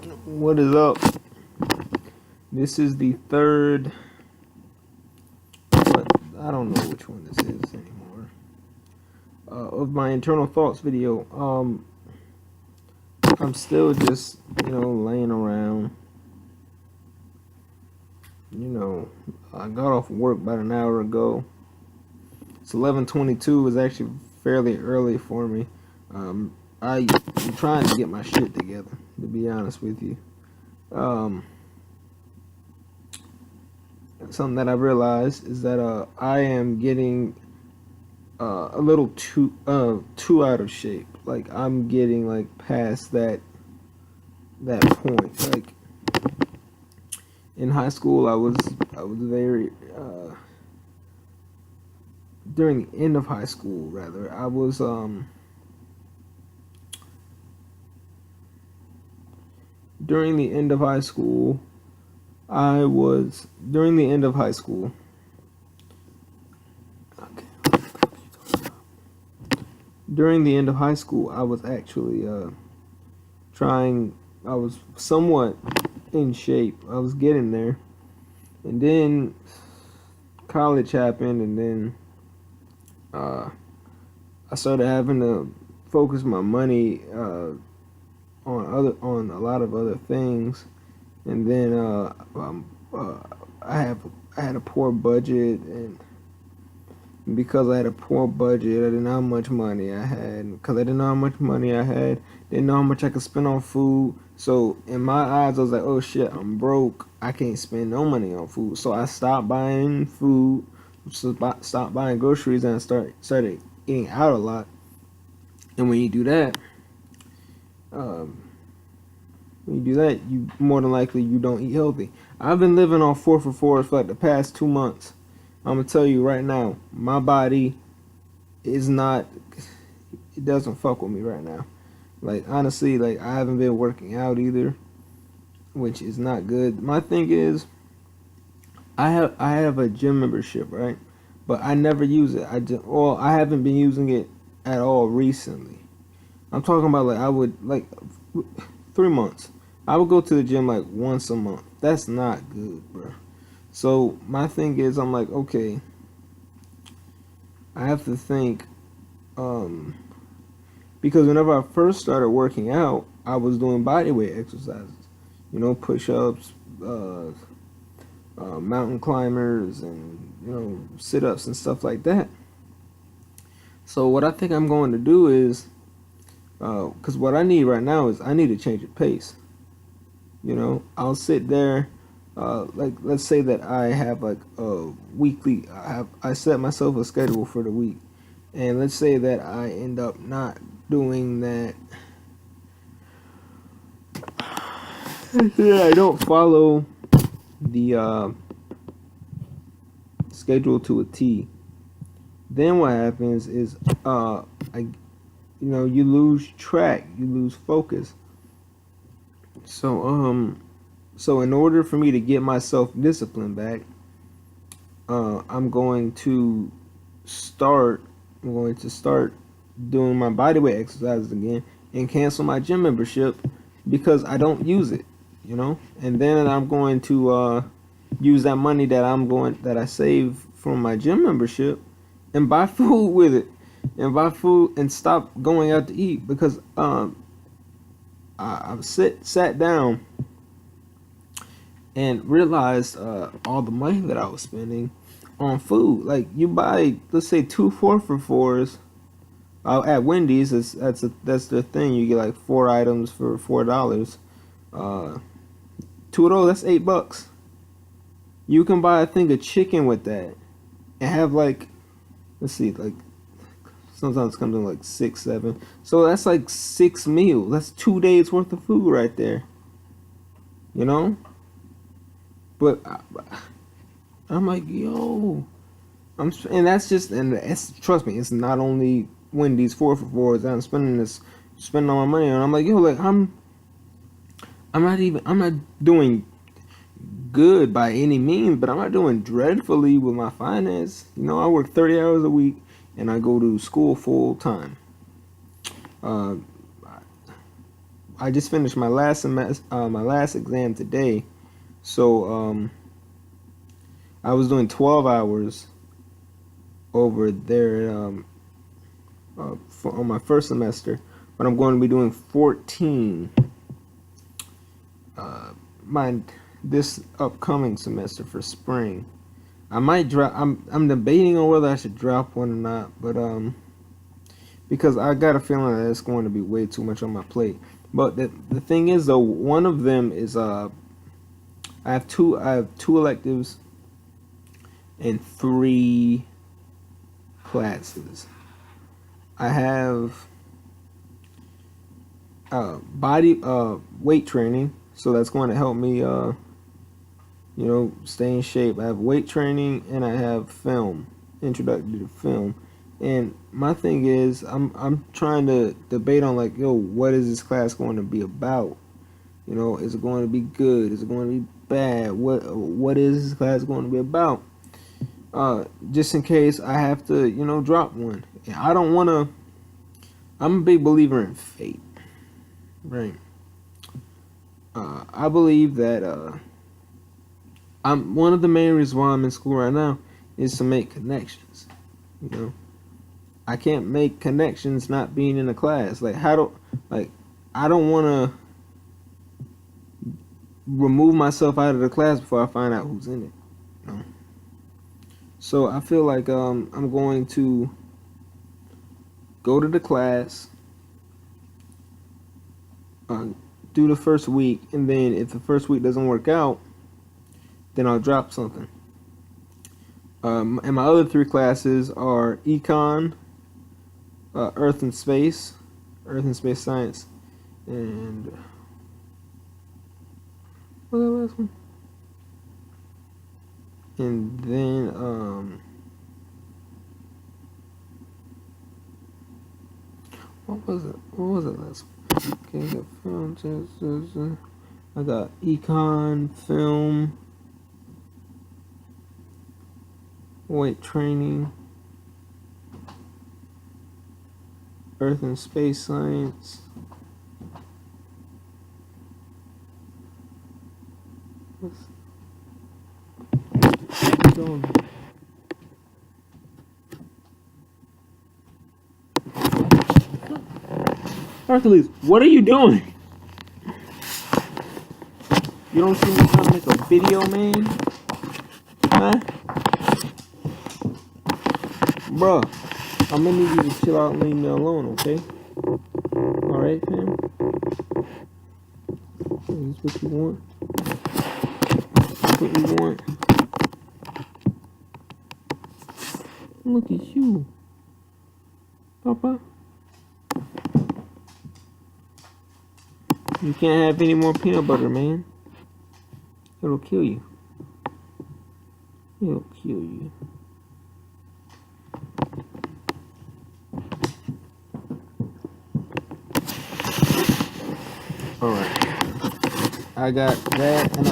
What is up? This is the third, but I don't know which one this is anymore. Of my internal thoughts video. I'm still just, laying around. I got off work about an hour ago. It's 11:22. It's actually fairly early for me. I'm trying to get my shit together, to be honest with you. Something that I realized is that I am getting a little too out of shape. Like I'm getting like past that point. Like in high school, I was very during the end of high school rather. I was during the end of high school. During the end of high school. Okay. During the end of high school, I was actually trying. I was somewhat in shape. I was getting there, and then college happened, and then I started having to focus my money on a lot of other things, and then I had a poor budget, and because I had a poor budget, I didn't know how much money I had. Because I didn't know how much money I had, didn't know how much I could spend on food. So in my eyes, I was like, oh shit, I'm broke. I can't spend no money on food. So I stopped buying food, stopped buying groceries, and started eating out a lot. And when you do that, you more than likely you don't eat healthy. I've been living on 4 for 4 for like the past 2 months. I'm gonna tell you right now, my body is not. It doesn't fuck with me right now. Like honestly, like I haven't been working out either, which is not good. My thing is, I have a gym membership, right? But I never use it. I haven't been using it at all recently. I'm talking about like I would like 3 months. I would go to the gym like once a month. That's not good, bro. So my thing is, I'm like, okay, I have to think, because whenever I first started working out, I was doing bodyweight exercises, push-ups, mountain climbers, and sit-ups and stuff like that. So what I think I'm going to do is, because what I need right now is I need to change the pace. I'll sit there. Like let's say that I have like a weekly. I set myself a schedule for the week, and let's say that I end up not doing that. Yeah, I don't follow the schedule to a T. Then what happens is you lose track, you lose focus. So in order for me to get my self-discipline back, I'm going to start doing my bodyweight exercises again and cancel my gym membership because I don't use it, And then I'm going to use that money that I save from my gym membership and buy food with it, and stop going out to eat because I sat down and realized all the money that I was spending on food. Like you buy, let's say 2 4 for 4s at Wendy's. That's the thing. You get like 4 items for $4. 2 of those, that's $8. You can buy a thing of chicken with that and have like, let's see, like sometimes it comes in like 6 7. So that's like 6 meals. That's 2 days worth of food right there. But I'm like, yo, and that's just, and trust me, it's not only Wendy's 4 for 4s that I'm spending all my money on. I'm like, yo, like I'm not doing good by any means, but I'm not doing dreadfully with my finance. I work 30 hours a week and I go to school full time. I just finished my last semester, my last exam today. So I was doing 12 hours over there on my first semester, but I'm going to be doing 14 my this upcoming semester for spring. I might drop. I'm debating on whether I should drop one or not, but because I got a feeling that it's going to be way too much on my plate. But the thing is though, one of them is I have two electives and 3 classes. I have body weight training, so that's going to help me stay in shape. I have weight training and I have film, introductory to film. And my thing is, I'm trying to debate on like, what is this class going to be about? Is it going to be good? Is it going to be bad? What is this class going to be about? Just in case I have to, drop one. And I don't want to. I'm a big believer in fate, right? I believe that I'm one of the main reasons why I'm in school right now is to make connections. I can't make connections not being in a class. I don't want to remove myself out of the class before I find out who's in it. So I feel like I'm going to go to the class, do the first week, and then if the first week doesn't work out, then I'll drop something. And my other 3 classes are Econ, Earth and Space Science, and what was the last one? And then what was it last one? Okay, I got film, I got Econ, film, weight training, Earth and Space Science, Hercules, what are you doing? You don't see me trying to make a video, man? Huh? Bruh, I'm gonna need you to chill out and leave me alone, okay? Alright, fam? Is this what you want? What you want? Look at you, Papa. You can't have any more peanut butter, man. It'll kill you. It'll kill you. Alright. I got that and I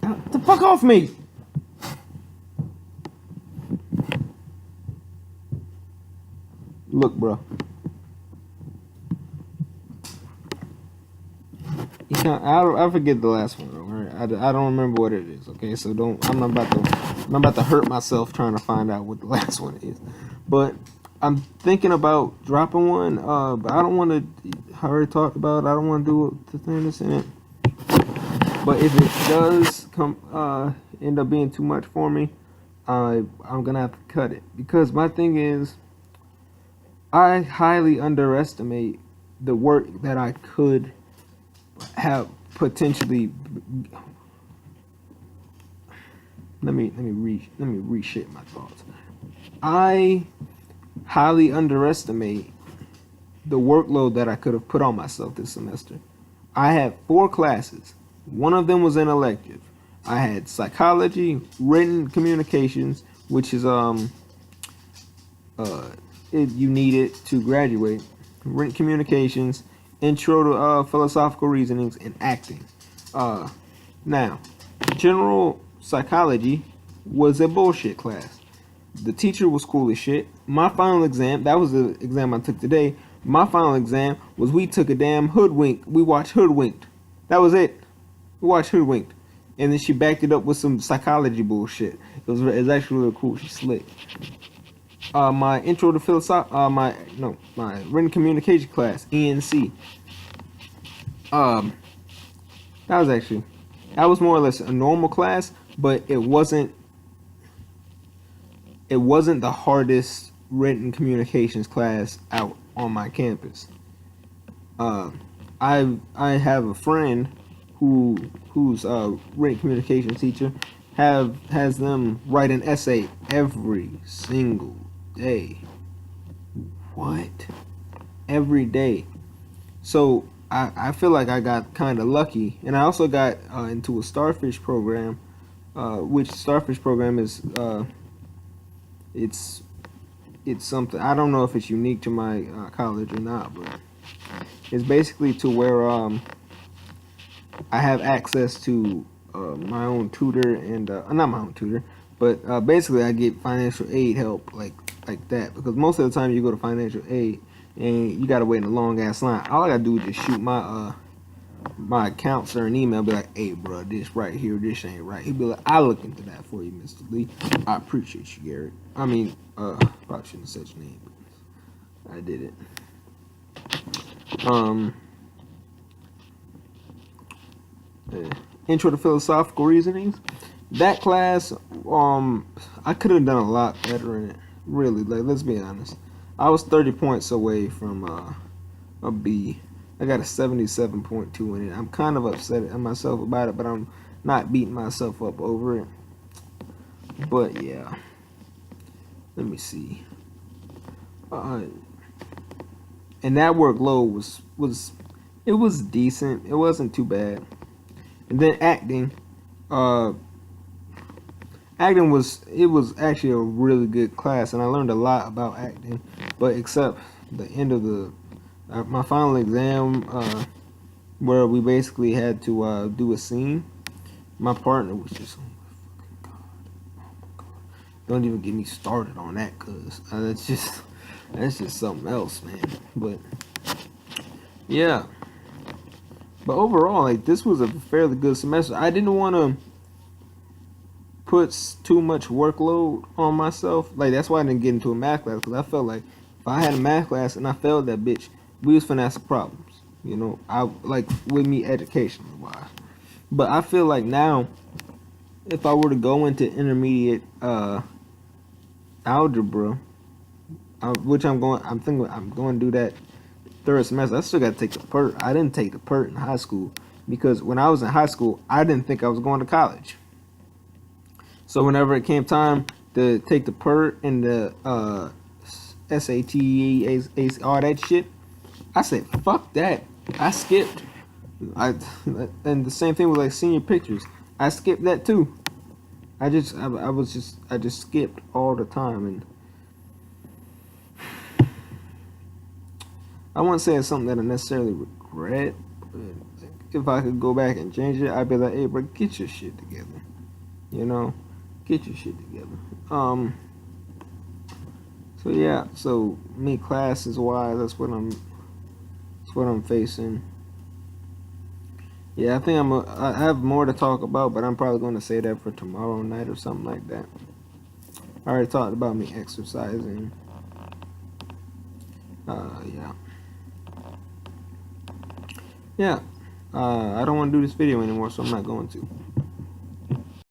got the fuck off me! Look, bro. I forget the last one. Right? I don't remember what it is. Okay, so I'm not about to hurt myself trying to find out what the last one is. But I'm thinking about dropping one. But I don't want to. I already talked about it. I don't want to do the thing that's in it. But if it does end up being too much for me, I'm gonna have to cut it, because my thing is, I highly underestimate the work that I could have potentially. Let me reshape my thoughts. I highly underestimate the workload that I could have put on myself this semester. I had 4 classes. One of them was an elective. I had psychology, written communications, which is you need it to graduate. Written communications, intro to philosophical reasonings, and acting. Now, general psychology was a bullshit class. The teacher was cool as shit. My final exam, that was the exam I took today. My final exam was we took a damn Hoodwink. We watched Hoodwinked. That was it. We watched Hoodwinked. And then she backed it up with some psychology bullshit. It was actually really cool. She's slick. My intro to philosophy, my written communication class, ENC. Um, that was actually, that was more or less a normal class, but it wasn't the hardest written communications class out on my campus. I have a friend who's written communication teacher has them write an essay every single day. What? Every day. So I feel like I got kind of lucky, and I also got into a Starfish program, which Starfish program is it's something, I don't know if it's unique to my college or not, but it's basically to where I have access to my own tutor and not my own tutor, but basically I get financial aid help like that, because most of the time you go to financial aid and you gotta wait in a long ass line. All I gotta do is just shoot my counselor an email, be like, "Hey, bro, this right here, this ain't right." He'd be like, "I'll look into that for you, Mr. Lee. I appreciate you, Garrett." I mean, probably shouldn't have said your name, but I did it. Intro to philosophical reasonings. That class, I could have done a lot better in it. Really, like, let's be honest. I was 30 points away from a B. I got a 77.2 in it. I'm kind of upset at myself about it, but I'm not beating myself up over it. But yeah, let me see. And that workload was decent. It wasn't too bad. And then acting, acting was actually a really good class, and I learned a lot about acting. But except the end of my final exam, where we basically had to do a scene, my partner was just, oh my fucking god, oh my god, don't even get me started on that, cause that's just something else, man. But yeah. But overall, like, this was a fairly good semester. I didn't want to put too much workload on myself. Like, that's why I didn't get into a math class, because I felt like if I had a math class and I failed that bitch, we was finna have some problems. You know, I like with me educationally wise. But I feel like now, if I were to go into intermediate algebra, which I'm thinking I'm going to do that third semester. I still got to take the PERT. I didn't take the PERT in high school because when I was in high school, I didn't think I was going to college. So whenever it came time to take the PERT and the SAT, all that shit, I said, fuck that. I skipped. And the same thing with like senior pictures. I skipped that too. I just skipped all the time, and I wouldn't say it's something that I necessarily regret, but if I could go back and change it, I'd be like, hey, bro, get your shit together. You know, get your shit together. So yeah, so me classes wise, that's what I'm facing. Yeah, I think I have more to talk about, but I'm probably going to say that for tomorrow night or something like that. I already talked about me exercising. Yeah. Yeah, I don't want to do this video anymore, so I'm not going to.